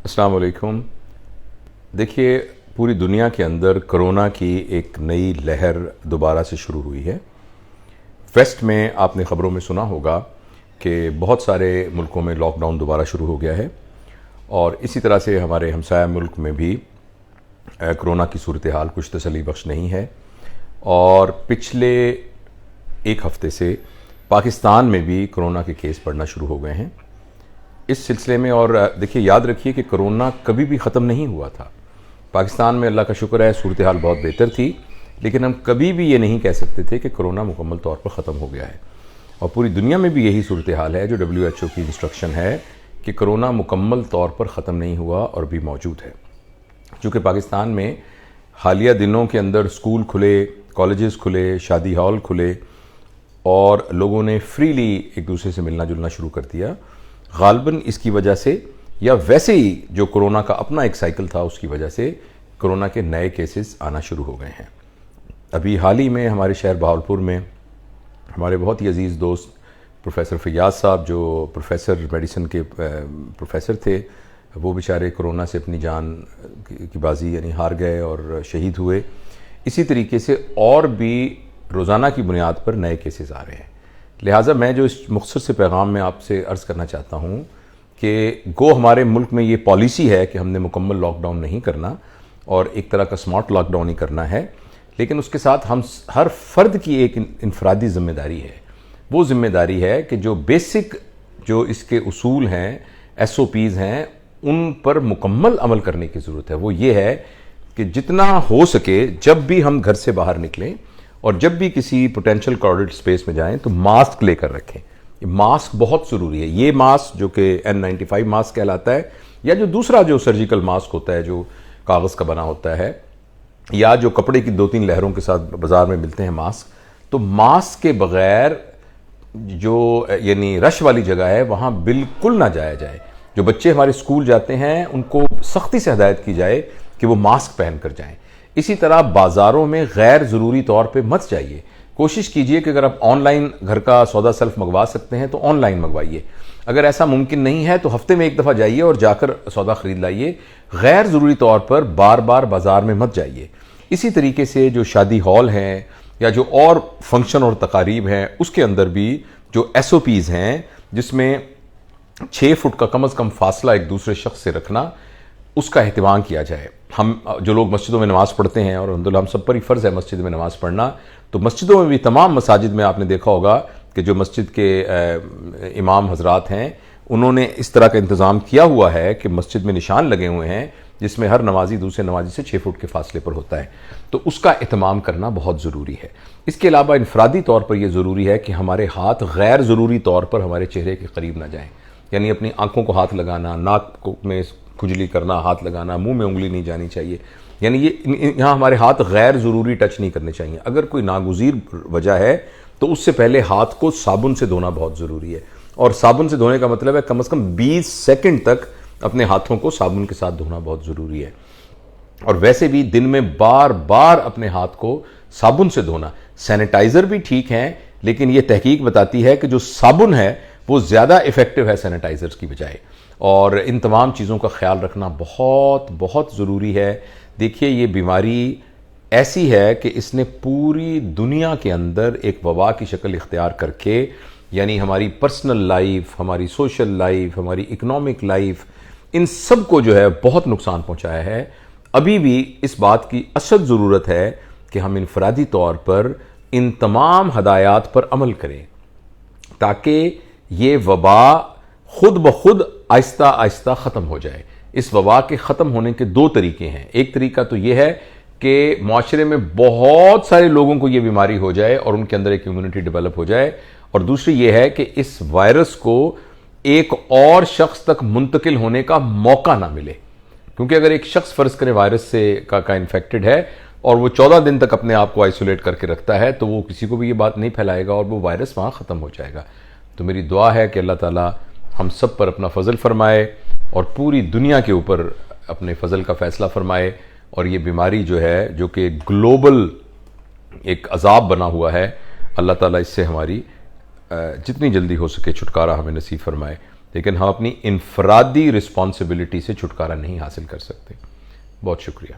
अस्सलाम वालेकुम। देखिए, पूरी दुनिया के अंदर कोरोना की एक नई लहर दोबारा से शुरू हुई है। वेस्ट में आपने ख़बरों में सुना होगा कि बहुत सारे मुल्कों में लॉकडाउन दोबारा शुरू हो गया है और इसी तरह से हमारे हमसाया मुल्क में भी कोरोना की सूरत हाल कुछ तसल्ली बख्श नहीं है। और पिछले एक हफ़्ते से पाकिस्तान में भी कोरोना के केस बढ़ना शुरू हो गए हैं इस सिलसिले में। और देखिए, याद रखिए कि कोरोना कभी भी ख़त्म नहीं हुआ था। पाकिस्तान में अल्लाह का शुक्र है सूरत हाल बहुत बेहतर थी, लेकिन हम कभी भी ये नहीं कह सकते थे कि कोरोना मुकम्मल तौर पर ख़त्म हो गया है। और पूरी दुनिया में भी यही सूरत हाल है। जो WHO की इंस्ट्रक्शन है कि कोरोना मुकम्मल तौर पर ख़त्म नहीं हुआ और भी मौजूद है। चूँकि पाकिस्तान में हालिया दिनों के अंदर स्कूल खुले, कॉलेजेस खुले, शादी हॉल खुले और लोगों ने फ्रीली एक दूसरे से मिलना जुलना शुरू कर दिया। गालबन इसकी वजह से या वैसे ही जो कोरोना का अपना एक साइकिल था उसकी वजह से कोरोना के नए केसेस आना शुरू हो गए हैं। अभी हाल ही में हमारे शहर बहावलपुर में हमारे बहुत ही अजीज़ दोस्त प्रोफेसर फैयाज साहब, जो प्रोफेसर मेडिसिन के प्रोफेसर थे, वो बेचारे कोरोना से अपनी जान की बाजी यानी हार गए और शहीद हुए। इसी तरीके से और भी रोज़ाना की बुनियाद पर नए केसेस आ रहे हैं। लिहाजा मैं जो इस मुख्तसर से पैगाम में आपसे अर्ज़ करना चाहता हूँ कि गो हमारे मुल्क में ये पॉलिसी है कि हमने मुकम्मल लॉकडाउन नहीं करना और एक तरह का स्मार्ट लॉकडाउन ही करना है, लेकिन उसके साथ हम हर फ़र्द की एक इनफरादी ज़िम्मेदारी है। वो ज़िम्मेदारी है कि जो बेसिक जो इसके उसूल हैं, SOPs हैं, उन पर मुकम्मल अमल करने की ज़रूरत है। वो ये है कि जितना हो सके जब भी हम घर से बाहर निकलें और जब भी किसी पोटेंशियल क्राउडेड स्पेस में जाएं तो मास्क लेकर रखें। मास्क बहुत ज़रूरी है। ये मास्क जो कि N95 मास्क कहलाता है, या जो दूसरा जो सर्जिकल मास्क होता है जो कागज़ का बना होता है, या जो कपड़े की 2-3 लहरों के साथ बाज़ार में मिलते हैं मास्क, तो मास्क के बग़ैर जो यानी रश वाली जगह है वहाँ बिल्कुल ना जाया जाए। जो बच्चे हमारे स्कूल जाते हैं उनको सख्ती से हिदायत की जाए कि वो मास्क पहन कर जाएँ। इसी तरह बाज़ारों में गैर ज़रूरी तौर पे मत जाइए। कोशिश कीजिए कि अगर आप ऑनलाइन घर का सौदा सेल्फ मंगवा सकते हैं तो ऑनलाइन मंगवाइए। अगर ऐसा मुमकिन नहीं है तो हफ्ते में एक दफ़ा जाइए और जाकर सौदा ख़रीद लाइए। गैर ज़रूरी तौर पर बार बार बाज़ार में मत जाइए। इसी तरीके से जो शादी हॉल हैं या जो और फंक्शन और तकारीब हैं उसके अंदर भी जो SOPs हैं, जिसमें 6 फुट का कम अज़ कम फासला एक दूसरे शख्स से रखना, उसका एहतमाम किया जाए। हम जो लोग मस्जिदों में नमाज़ पढ़ते हैं, और अल्हम्दुलिल्लाह हम सब पर ही फ़र्ज़ है मस्जिद में नमाज़ पढ़ना, तो मस्जिदों में भी तमाम मसाजिद में आपने देखा होगा कि जो मस्जिद के इमाम हजरात हैं उन्होंने इस तरह का इंतज़ाम किया हुआ है कि मस्जिद में निशान लगे हुए हैं जिसमें हर नमाजी दूसरे नमाजी से 6 फुट के फासले पर होता है। तो उसका एहतमाम करना बहुत ज़रूरी है। इसके अलावा इनफरादी तौर पर यह ज़रूरी है कि हमारे हाथ गैर ज़रूरी तौर पर हमारे चेहरे के करीब ना जाएँ। यानी अपनी आँखों को हाथ लगाना, नाक में खुजली करना, हाथ लगाना, मुंह में उंगली नहीं जानी चाहिए। यानी ये यहाँ हमारे हाथ गैर ज़रूरी टच नहीं करने चाहिए। अगर कोई नागुज़ीर वजह है तो उससे पहले हाथ को साबुन से धोना बहुत ज़रूरी है। और साबुन से धोने का मतलब है कम से कम 20 सेकंड तक अपने हाथों को साबुन के साथ धोना बहुत ज़रूरी है। और वैसे भी दिन में बार बार अपने हाथ को साबुन से धोना। सैनिटाइज़र भी ठीक है, लेकिन ये तहकीक बताती है कि जो साबुन है वो ज़्यादा इफ़ेक्टिव है सैनिटाइज़र्स की बजाय। और इन तमाम चीज़ों का ख्याल रखना बहुत बहुत ज़रूरी है। देखिए, ये बीमारी ऐसी है कि इसने पूरी दुनिया के अंदर एक वबा की शक्ल इख्तियार करके, यानी हमारी पर्सनल लाइफ, हमारी सोशल लाइफ, हमारी इकोनॉमिक लाइफ, इन सब को जो है बहुत नुकसान पहुंचाया है। अभी भी इस बात की अशद ज़रूरत है कि हम इनफरादी तौर पर इन तमाम हदायत पर अमल करें ताकि ये वबा खुद ब खुद आहिस्ता आहिस्ता ख़त्म हो जाए। इस वबा के ख़त्म होने के 2 तरीके हैं। एक तरीका तो ये है कि माशरे में बहुत सारे लोगों को ये बीमारी हो जाए और उनके अंदर एक इम्यूनिटी डेवलप हो जाए, और दूसरी ये है कि इस वायरस को एक और शख्स तक मुंतकिल होने का मौका ना मिले। क्योंकि अगर एक शख्स फ़र्ज़ करें वायरस से का इन्फेक्टेड है और वो 14 दिन तक अपने आप को आइसोलेट करके रखता है, तो वो किसी को भी ये बात नहीं फैलाएगा और वो वायरस वहाँ ख़त्म हो जाएगा। तो मेरी दुआ है कि अल्लाह ताला हम सब पर अपना फ़ज़ल फ़रमाए और पूरी दुनिया के ऊपर अपने फ़ज़ल का फ़ैसला फ़रमाए, और ये बीमारी जो है, जो कि ग्लोबल एक अज़ाब बना हुआ है, अल्लाह ताला इससे हमारी जितनी जल्दी हो सके छुटकारा हमें नसीब फ़रमाए। लेकिन हम अपनी इनफरादी रिस्पॉन्सिबिलिटी से छुटकारा नहीं हासिल कर सकते। बहुत शुक्रिया।